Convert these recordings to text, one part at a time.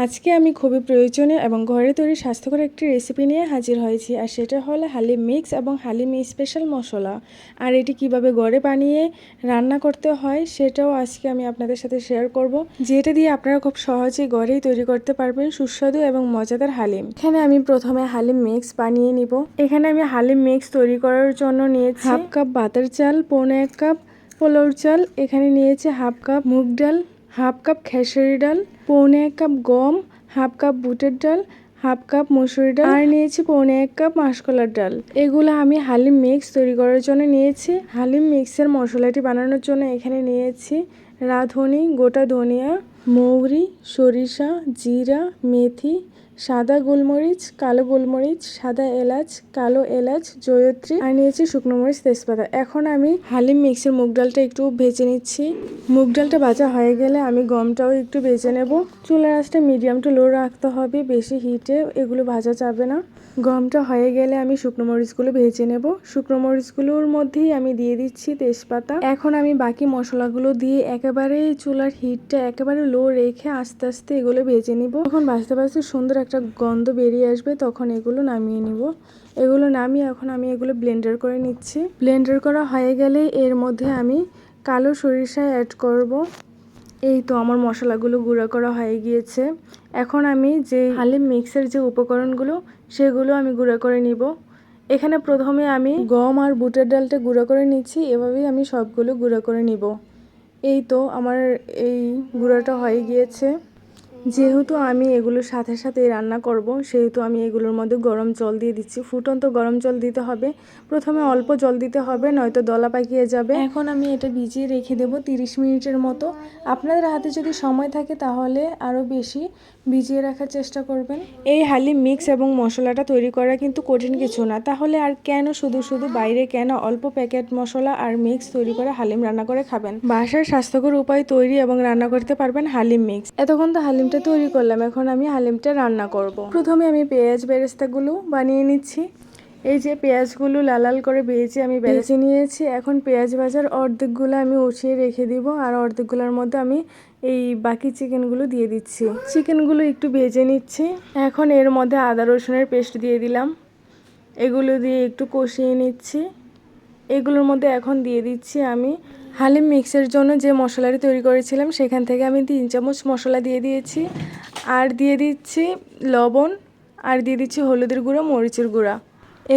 আজকে আমি খুবই প্রয়োজনীয় এবং ঘরে তৈরি স্বাস্থ্যকর একটি রেসিপি নিয়ে হাজির হয়েছি, আর সেটা হলো হালিম মিক্স এবং হালিম স্পেশাল মশলা। আর এটি কিভাবে ঘরে বানিয়ে রান্না করতে হয় সেটাও আজকে আমি আপনাদের সাথে শেয়ার করব, যেটা দিয়ে আপনারা খুব সহজেই ঘরেই তৈরি করতে পারবেন সুস্বাদু এবং মজাদার হালিম। এখানে আমি প্রথমে হালিম মিক্স বানিয়ে নিব। এখানে আমি হালিম মিক্স তৈরি করার জন্য নিয়েছি হাফ কাপ বাটার চাল, পৌনে 1 কাপ পোলাওর চাল, এখানে নিয়েছি হাফ কাপ মুগ ডাল, হাফ কাপ খেসারি ডাল, পৌনে 1 কাপ গম, হাফ কাপ বুটের ডাল, হাফ কাপ মসুরি ডাল, আর নিয়েছি পৌনে 1 কাপ মাসকলার ডাল। এগুলো আমি হালিম মিক্স তৈরি করার জন্য নিয়েছি। হালিম মিক্সের মশলাটি বানানোর জন্য এখানে নিয়েছি রাঁধুনি, গোটা ধনিয়া, মৌরি, সরিষা, জিরা, মেথি, সাদা গোলমরিচ, কালো গোলমরিচ, সাদা এলাচ, কালো এলাচ, জয়ত্রী, আর নিয়েছি শুকনো মরিচ, তেজপাতা। এখন আমি হালিম মিক্সের মুগ ডালটা একটু ভেজে নিচ্ছি। মুগ ডালটা ভাজা হয়ে গেলে আমি গমটাও একটু ভেজে নেব। চুলার আঁচটা মিডিয়াম টু লো রাখতে হবে, বেশি হিটে এগুলো ভাজা যাবে না। গমটা হয়ে গেলে আমি শুকনো মরিচগুলো ভেজে নেব। শুকনো মরিচগুলোর মধ্যেই আমি দিয়ে দিচ্ছি তেজপাতা। এখন আমি বাকি মশলাগুলো দিয়ে একেবারে চুলার হিটটা একেবারে লো রেখে আস্তে আস্তে এগুলো ভেজে নিব। যখন ভাজতে ভাজতে সুন্দর একটা গন্ধ বেরিয়ে আসবে তখন এগুলো নামিয়ে নিব। এগুলো নামিয়ে এখন আমি এগুলো ব্লেন্ডার করে নিচ্ছি। ব্লেন্ডার করা হয়ে গেলে এর মধ্যে আমি কালো সরিষা অ্যাড করব। এই তো আমার মশলাগুলো গুঁড়া করা হয়ে গিয়েছে। এখন আমি যে হালিম মিক্সের যে উপকরণগুলো সেগুলো আমি গুঁড়া করে নিব। এখানে প্রথমে আমি গম আর বুটের ডালটা গুঁড়া করে নিচ্ছি, এভাবেই আমি সবগুলো গুঁড়া করে নিব। এই তো আমার এই গুঁড়াটা হয়ে গিয়েছে। যেহেতু আমি এগুলোর সাথে সাথে রান্না করব সেহেতু আমি এগুলোর মধ্যে গরম জল দিয়ে দিচ্ছি। ফুটন্ত গরম জল দিতে হবে। প্রথমে অল্প জল দিতে হবে, নয়তো দলা পাকিয়ে যাবে। এখন আমি এটা ভিজিয়ে রেখে দেব 30 মিনিটের মতো। আপনাদের হাতে যদি সময় থাকে তাহলে আরও বেশি ভিজিয়ে রাখার চেষ্টা করবেন। এই হালিম মিক্স এবং মশলাটা তৈরি করা কিন্তু কঠিন কিছু না। তাহলে আর কেন শুধু শুধু বাইরে কেন অল্প প্যাকেট মশলা আর মিক্স তৈরি করে হালিম রান্না করে খাবেন। বাসার স্বাস্থ্যকর উপায় তৈরি এবং রান্না করতে পারবেন হালিম মিক্স। এতক্ষণ তো হালিমটা তৈরি করলাম, এখন আমি হালিমটা রান্না করব। প্রথমে আমি পেঁয়াজ বেরেস্তাগুলো বানিয়ে নিচ্ছি। এই যে পেঁয়াজগুলো লাল লাল করে ভেজে আমি ভেজে নিয়েছি। এখন পেঁয়াজ ভাজার অর্ধেকগুলো আমি উঠিয়ে রেখে দিব, আর অর্ধেকগুলোর মধ্যে আমি এই বাকি চিকেনগুলো দিয়ে দিচ্ছি। চিকেনগুলো একটু ভেজে নিচ্ছি। এখন এর মধ্যে আদা রসুনের পেস্ট দিয়ে দিলাম। এগুলো দিয়ে একটু কষিয়ে নিচ্ছি। এগুলোর মধ্যে এখন দিয়ে দিচ্ছি আমি হালিম মিক্সের জন্য যে মশলাটি তৈরি করেছিলাম সেখান থেকে আমি 3 চামচ মশলা দিয়ে দিয়েছি। আর দিয়ে দিচ্ছি লবণ, আর দিয়ে দিচ্ছি হলুদের গুঁড়ো, মরিচের গুঁড়া।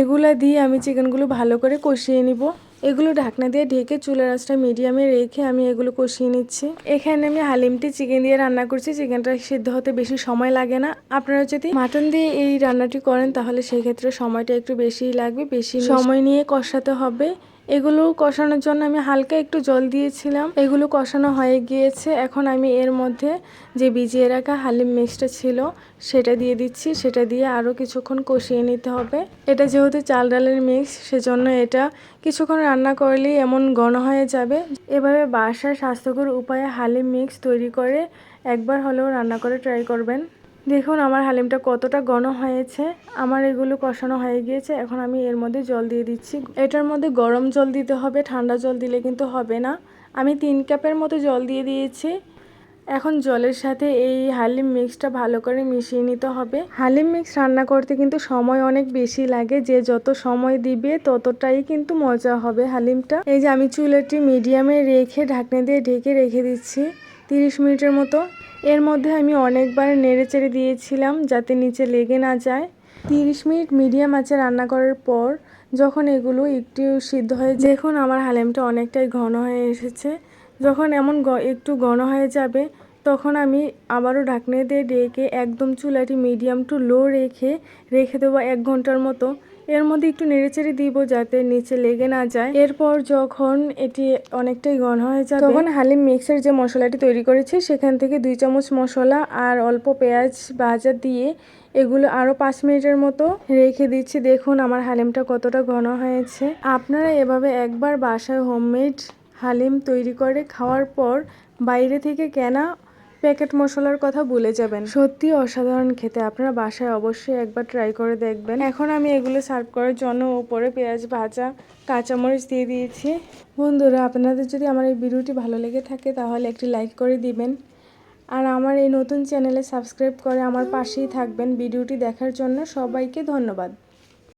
এগুলা দিয়ে আমি চিকেনগুলো ভালো করে কষিয়ে নিব। এগুলো ঢাকনা দিয়ে ঢেকে চুলার আঁচটা মিডিয়ামে রেখে আমি এগুলো কষিয়ে নিচ্ছি। এখানে আমি হালিমটি চিকেন দিয়ে রান্না করছি। চিকেনটা সিদ্ধ হতে বেশি সময় লাগে না। আপনারা যদি মাটন দিয়ে এই রান্নাটি করেন তাহলে সেই ক্ষেত্রে সময়টা একটু বেশিই লাগবে, বেশি সময় নিয়ে কষাতে হবে। এগুলো কষানোর জন্য আমি হালকা একটু জল দিয়েছিলাম। এগুলো কষানো হয়ে গিয়েছে। এখন আমি এর মধ্যে যে ভিজিয়ে রাখা হালিম মিক্সটা ছিল সেটা দিয়ে দিচ্ছি। সেটা দিয়ে আরও কিছুক্ষণ কষিয়ে নিতে হবে। এটা যেহেতু চাল ডালের মিক্স সেজন্য এটা কিছুক্ষণ রান্না করলেই এমন ঘন হয়ে যাবে। এভাবে বাসায় স্বাস্থ্যকর উপায়ে হালিম মিক্স তৈরি করে একবার হলেও রান্না করে ট্রাই করবেন। দেখুন আমার হালিমটা কতটা ঘন হয়েছে। আমার এগুলো কষানো হয়ে গিয়েছে। এখন আমি এর মধ্যে জল দিয়ে দিচ্ছি। এটার মধ্যে গরম জল দিতে হবে, ঠান্ডা জল দিলে কিন্তু হবে না। আমি 3 কাপের মতো জল দিয়ে দিয়েছি। এখন জলের সাথে এই হালিম মিক্সটা ভালো করে মিশিয়ে নিতে হবে। হালিম মিক্স রান্না করতে কিন্তু সময় অনেক বেশি লাগে। যে যত সময় দিবে ততটাই কিন্তু মজা হবে হালিমটা। এই যে আমি চুলাটি মিডিয়ামে রেখে ঢাকনা দিয়ে ঢেকে রেখে দিচ্ছি 30 মিনিটের মতো। এর মধ্যে আমি অনেকবার নেড়েচেড়ে দিয়েছিলাম যাতে নিচে লেগে না যায়। 30 মিনিট মিডিয়াম আঁচে রান্না করার পর যখন এগুলো একটু সিদ্ধ হয়ে যায়, দেখুন আমার হালিমটা অনেকটাই ঘন হয়ে এসেছে। যখন এমন একটু ঘন হয়ে যাবে তখন আমি আবারও ঢাকনা দিয়ে ঢেকে একদম চুলাটি মিডিয়াম টু লো রেখে দেবো 1 ঘন্টার মতো। এর মধ্যে একটু নেড়েচেড়ে দিব যাতে নিচে লেগে না যায়। এরপর যখন এটি অনেকটাই ঘন হয়ে যাবে তখন হালিম মিক্সের যে মশলাটি তৈরি করেছি সেখান থেকে 2 চামচ মশলা আর অল্প পেঁয়াজ ভাজা দিয়ে এগুলো আরও 5 মিনিটের মতো রেখে দিচ্ছি। দেখুন আমার হালিমটা কতটা ঘন হয়েছে। আপনারা এভাবে একবার বাসায় হোমমেড হালিম তৈরি করে খাওয়ার পর বাইরে থেকে কেনা প্যাকেট মশলার কথা ভুলে যাবেন। সত্যি অসাধারণ খেতে। আপনারা বাসায় অবশ্যই একবার ট্রাই করে দেখবেন। এখন আমি এগুলো সার্ভ করার জন্য উপরে পেঁয়াজ ভাজা, কাঁচামরিচ দিয়ে দিয়েছি। বন্ধুরা আপনাদের যদি আমার এই ভিডিওটি ভালো লেগে থাকে তাহলে একটি লাইক করে দিবেন। আর আমার এই নতুন চ্যানেলে সাবস্ক্রাইব করে আমার পাশেই থাকবেন। ভিডিওটি দেখার জন্য সবাইকে ধন্যবাদ।